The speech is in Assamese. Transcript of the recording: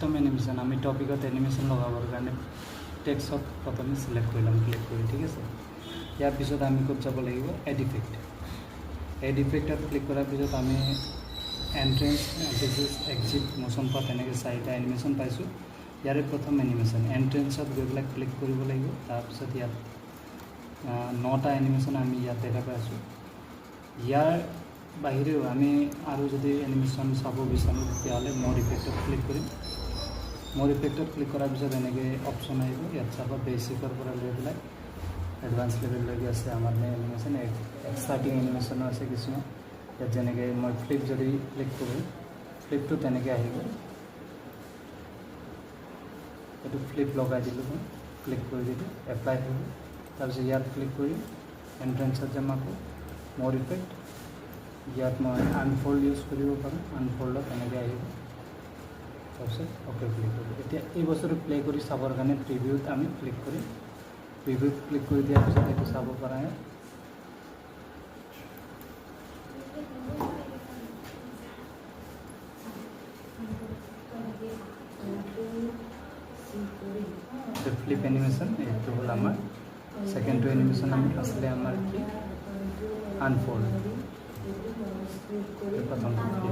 কাস্টম এনিমেশন আমি টপিকত এনিমেশন লগাবৰ কাৰণে টেক্সট প্ৰথমে সিলেক্ট কৰিলাম ক্লিক কৰি ঠিক আছে ইয়াৰ পিছত আমি ক'ত যাব লাগিব এড ইফেক্টত ক্লিক কৰাৰ পিছত আমি এন্ট্ৰেন্স এন্টিসিস এক্সিট মোশন পাথ এনেকৈ চাৰিটা এনিমেশন পাইছোঁ ইয়াৰে প্ৰথম এনিমেশন এন্ট্ৰেন্সত গৈ পেলাই ক্লিক কৰিব লাগিব তাৰপিছত ইয়াত 9টা এনিমেশন আমি ইয়াত দেখা পাইছোঁ ইয়াৰ বাহিৰেও আমি আৰু যদি এনিমেশন চাব বিচাৰোঁ তেতিয়াহ'লে মোৰ ইফেক্টত ক্লিক কৰিম মোৰ ইফেক্টত ক্লিক কৰাৰ পিছত এনেকৈ অপশ্যন আহিব ইয়াত চাব বেচিকৰ পৰা লৈ পেলাই এডভান্স লেভেললৈকে আছে আমাৰ এনিমেশ্যন এক্সাইটিং এনিমেশ্যনো আছে কিছুমান ইয়াত যেনেকৈ মই ফ্লিপ যদি ক্লিক কৰোঁ ফ্লিপটো তেনেকৈ আহিব এইটো ফ্লিপ লগাই দিলোঁ মই ক্লিক কৰি দিলোঁ এপ্লাই হ'ব তাৰপিছত ইয়াত ক্লিক কৰি এণ্ট্ৰেন্সত যাম আকৌ মোৰ ইফেক্ট ইয়াত মই আনফল্ড ইউজ কৰিব পাৰোঁ আনফল্ডত এনেকৈ আহিব তাৰপিছত অ'কে ক্লিক কৰিলোঁ এতিয়া এই বস্তুটো প্লে কৰি চাবৰ কাৰণে প্ৰিভিউত আমি ক্লিক কৰিম প্ৰিভিউত ক্লিক কৰি দিয়াৰ পিছত এইটো চাব পৰা হয় ফ্লিপ এনিমেশ্যন এইটো হ'ল আমাৰ সেকেন্ডটো এনিমেশ্যন আমি আছিলে আমাৰ কি আনফল্ড প্ৰথমটো